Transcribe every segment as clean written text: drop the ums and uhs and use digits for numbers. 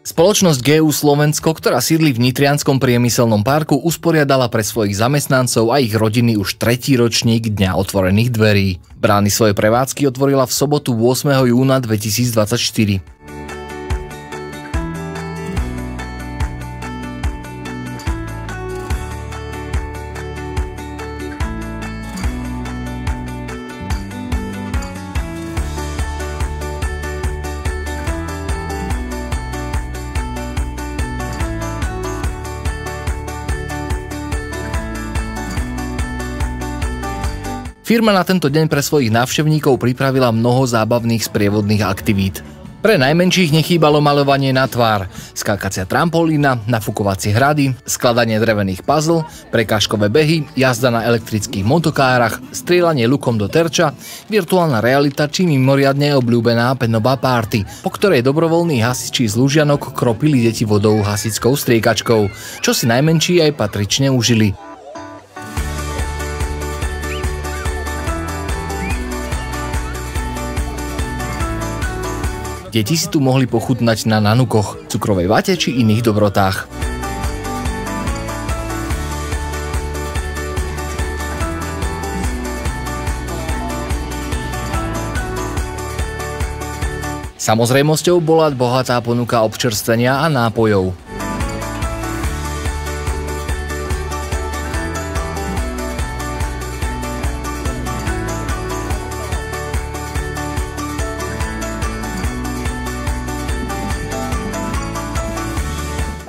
Spoločnosť GU Slovensko, ktorá sídli v Nitrianskom priemyselnom parku, usporiadala pre svojich zamestnancov a ich rodiny už 3. ročník Dňa otvorených dverí. Brány svojej prevádzky otvorila v sobotu 8. júna 2024. Firma na tento deň pre svojich návštevníkov pripravila mnoho zábavných sprievodných aktivít. Pre najmenších nechýbalo maľovanie na tvár, skákacia trampolína, nafukovacie hrady, skladanie drevených puzzle, prekážkové behy, jazda na elektrických motokárach, strieľanie lukom do terča, virtuálna realita či mimoriadne obľúbená penová party, po ktorej dobrovoľní hasiči z Lužianok kropili deti vodou hasickou striekačkou, čo si najmenší aj patrične užili. Deti si tu mohli pochutnať na nanukoch, cukrovej vate či iných dobrotách. Samozrejmosťou bola bohatá ponuka občerstvenia a nápojov.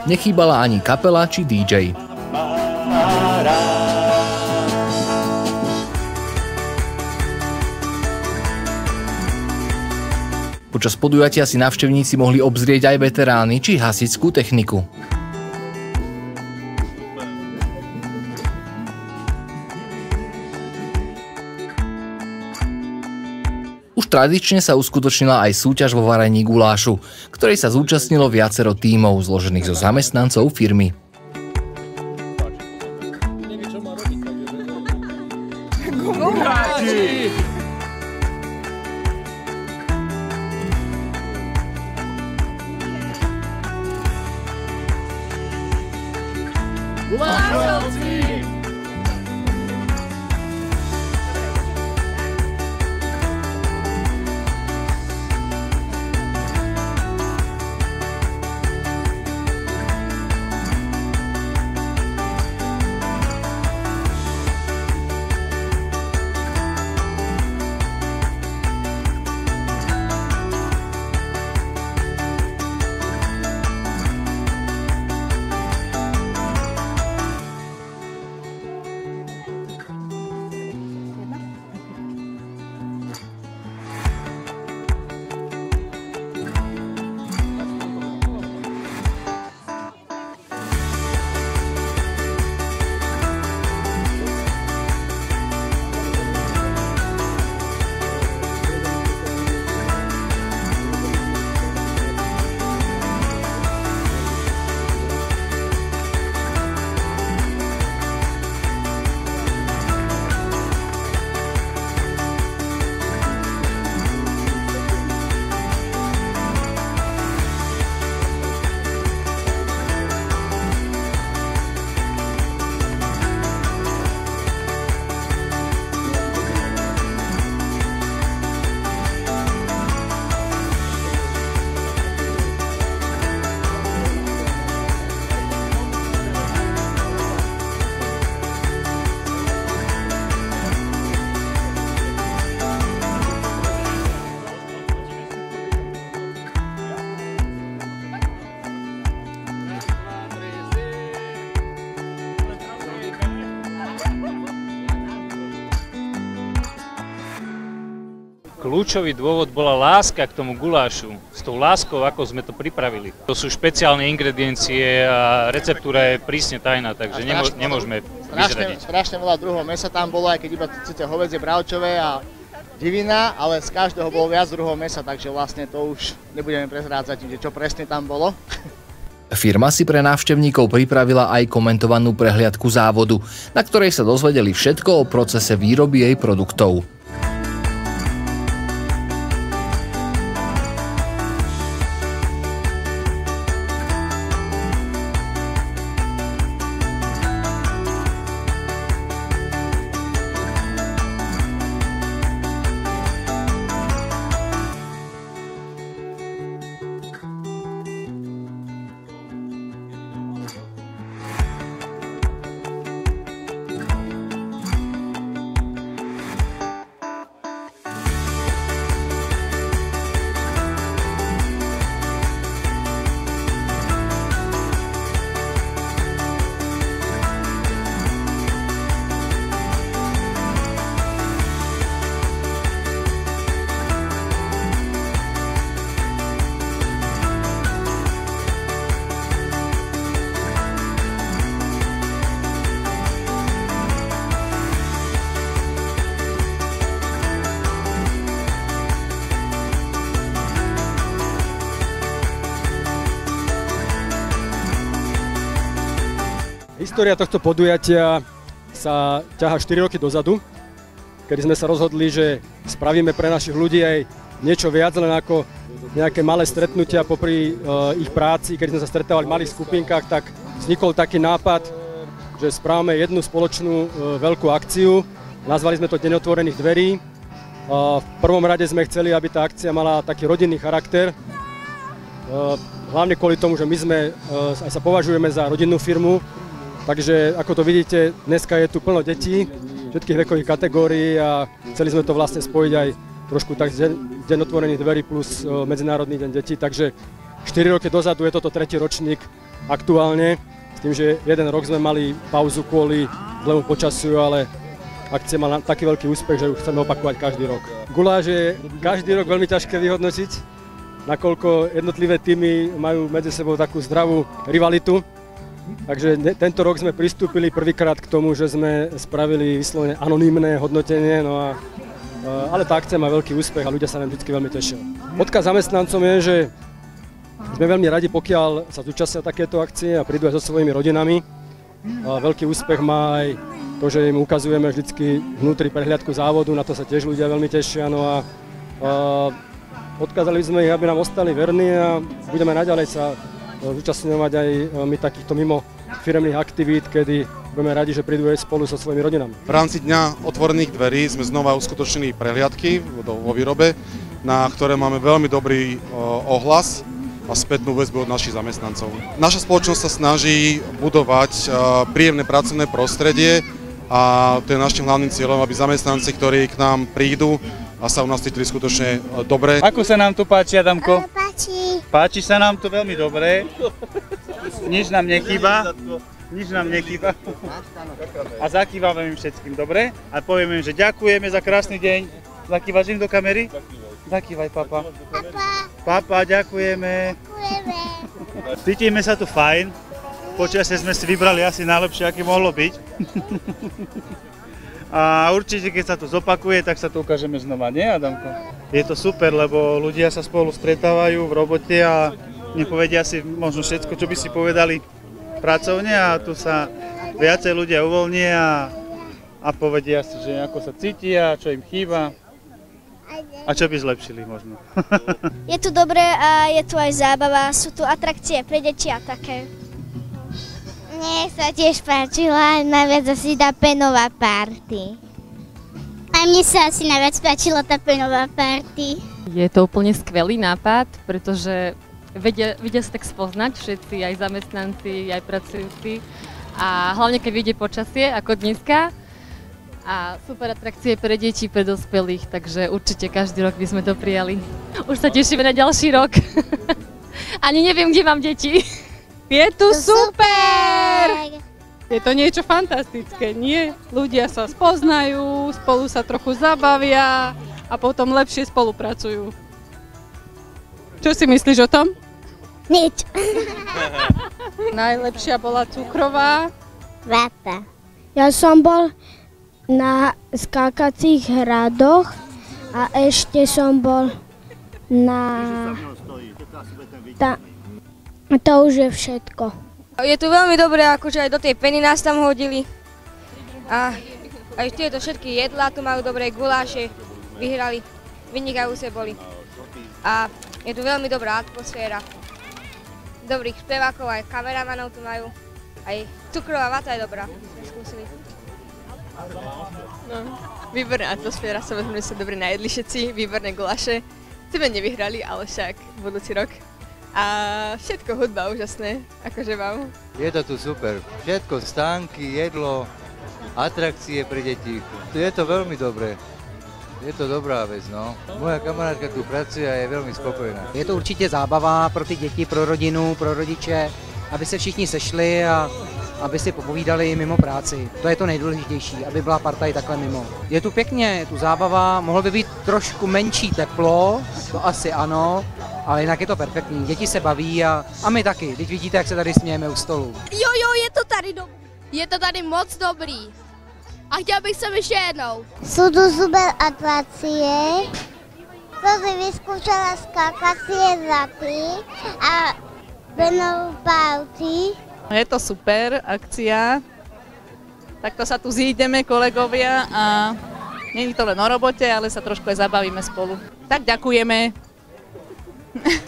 Nechýbala ani kapela či DJ. Počas podujatia si návštevníci mohli obzrieť aj veterány či hasičskú techniku. Už tradične sa uskutočnila aj súťaž vo varení gulášu, ktorej sa zúčastnilo viacero tímov zložených zo zamestnancov firmy. Kľúčový dôvod bola láska k tomu gulášu. S tou láskou, ako sme to pripravili. To sú špeciálne ingrediencie a receptúra je prísne tajná, takže nemôžeme vyzradiť. Strašne veľa druhov mesa tam bolo, aj keď iba síce hovädzie, bravčové a divina, ale z každého bolo viac druhov mesa, takže vlastne to už nebudeme prezrádzať, čo presne tam bolo. Firma si pre návštevníkov pripravila aj komentovanú prehliadku závodu, na ktorej sa dozvedeli všetko o procese výroby jej produktov. História tohto podujatia sa ťahá 4 roky dozadu, kedy sme sa rozhodli, že spravíme pre našich ľudí aj niečo viac len ako nejaké malé stretnutia popri ich práci. Keď sme sa stretávali v malých skupinkách, tak vznikol taký nápad, že správame jednu spoločnú veľkú akciu. Nazvali sme to Deň otvorených dverí. V prvom rade sme chceli, aby tá akcia mala taký rodinný charakter. Hlavne kvôli tomu, že my aj sa považujeme za rodinnú firmu. Takže ako to vidíte, dneska je tu plno detí, všetkých vekových kategórií a chceli sme to vlastne spojiť aj trošku tak Deň otvorených dverí plus Medzinárodný deň detí. Takže 4 roky dozadu je toto 3. ročník aktuálne, s tým, že jeden rok sme mali pauzu kvôli zlému počasiu, ale akcia mala taký veľký úspech, že ju chceme opakovať každý rok. Guláš je každý rok veľmi ťažké vyhodnotiť, nakoľko jednotlivé týmy majú medzi sebou takú zdravú rivalitu. Takže tento rok sme pristúpili prvýkrát k tomu, že sme spravili vyslovene anonymné hodnotenie, ale tá akcia má veľký úspech a ľudia sa nám vždy veľmi tešia. Odkaz zamestnancom je, že sme veľmi radi, pokiaľ sa zúčastnia takéto akcie a prídu aj so svojimi rodinami. Veľký úspech má aj to, že im ukazujeme vždy vnútri prehliadku závodu, na to sa tiež ľudia veľmi tešia. Odkázali sme ich, aby nám ostali verní a budeme naďalej sa zúčastňovať aj my takýchto mimo firemných aktivít, kedy budeme radi, že prídu aj spolu so svojimi rodinami. V rámci Dňa otvorených dverí sme znova uskutočnili prehliadky vo výrobe, na ktoré máme veľmi dobrý ohlas a spätnú väzbu od našich zamestnancov. Naša spoločnosť sa snaží budovať príjemné pracovné prostredie a to je našim hlavným cieľom, aby zamestnanci, ktorí k nám prídu a sa u nás cítili skutočne dobre. Ako sa nám tu páči, Adamko? Páči. Páči sa nám tu veľmi dobre. Nič nám nechýba. Nič nám nechýba. A zakývame im všetkým, dobre? A povieme im, že ďakujeme za krásny deň. Zakývaš im do kamery? Zakývaj, papa. Papa, ďakujeme. Cítime sa tu fajn. Počasie sme si vybrali asi najlepšie, aké mohlo byť. A určite, keď sa to zopakuje, tak sa to ukážeme znova, nie, Adamko? Je to super, lebo ľudia sa spolu stretávajú v robote a nepovedia si možno všetko, čo by si povedali pracovne a tu sa viacej ľudia uvoľnia a povedia si, že ako sa cítia, čo im chýba a čo by zlepšili možno. Je tu dobré a je tu aj zábava, sú tu atrakcie pre deti a také. Mne sa tiež páčila, najviac asi tá penová party. A mne sa asi najviac páčila tá penová party. Je to úplne skvelý nápad, pretože vedia sa tak spoznať všetci, aj zamestnanci, aj pracujúci. A hlavne keď vyjde počasie, ako dneska. A super atrakcie pre deti, pre dospelých, takže určite každý rok by sme to prijali. Už sa tešíme na ďalší rok. Ani neviem, kde mám deti. Je tu super! Je to niečo fantastické, nie? Ľudia sa spoznajú, spolu sa trochu zabavia a potom lepšie spolupracujú. Čo si myslíš o tom? Nič. Najlepšia bola cukrová. Vata. Ja som bol na skákacích hradoch a ešte som bol na... To už je všetko. Je tu veľmi dobré, akože aj do tej peny nás tam hodili. A aj tieto všetky jedlá, tu majú dobré guláše, vyhrali, vynikajúce boli. A je tu veľmi dobrá atmosféra. Dobrých spevákov, aj kameramanov tu majú. Aj cukrová vata je dobrá, sme skúsili. No, výborná atmosféra, samozrejme sa dobre najedli všetci, výborné guláše. Sebe nevyhrali, ale však budúci rok. A všetko, hudba úžasné, akože vám. Je to tu super. Všetko, stánky, jedlo, atrakcie pre deti. Je to veľmi dobré. Je to dobrá vec, no. Moja kamarátka tu pracuje a je veľmi spokojná. Je to určitě zábava pro ty děti, pro rodinu, pro rodiče, aby se všichni sešli a aby si popovídali mimo práci. To je to nejdůležitější, aby byla partaj takhle mimo. Je tu pěkně, je tu zábava, mohlo by být trošku menší teplo, to asi ano, ale jinak je to perfektní. Děti se baví a my taky. Teď vidíte, jak se tady smějeme u stolu. Jo, je to tady dobrý. Je to tady moc dobrý. A chtěl bych sem ještě jednou. Sú tu super atrakcie. To si vyskúšala skákacie zlaty a penovú party. Je to super akcia. Takto sa tu zídeme, kolegovia, a nie je to len o robote, ale sa trošku aj zabavíme spolu. Tak ďakujeme.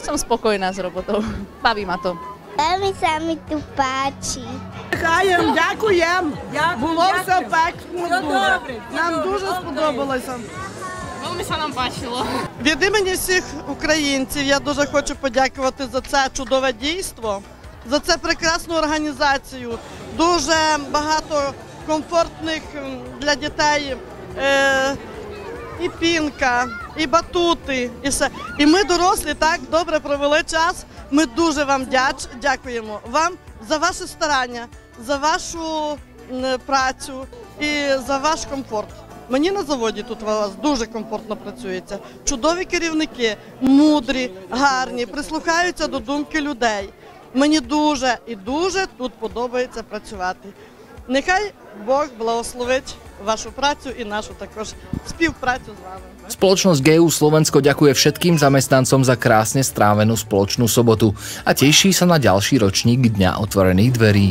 Som spokojná s robotou. Baví ma to. Veľmi sa mi tu páči. Ďakujem. Було все пекно. Нам дуже сподобалося. Veľmi sa nám páčilo. Від імені всіх українців я дуже хочу подякувати за це чудове дійство, за це прекрасну організацію. Дуже багато комфортних для дітей і пінка, і батути, і все. І ми, дорослі, так добре провели час. Ми дуже вам дякуємо вам за ваше старання, за вашу працю і за ваш комфорт. Мені на заводі тут у вас дуже комфортно працюється. Чудові керівники, мудрі, гарні, прислухаються до думки людей. Мені дуже і дуже тут подобається працювати. Нехай Бог благословить вашу працю і нашу також співпрацю з вами. Spoločnosť GU Slovensko ďakuje všetkým zamestnancom za krásne strávenú spoločnú sobotu a teší sa na ďalší ročník Dňa otvorených dverí.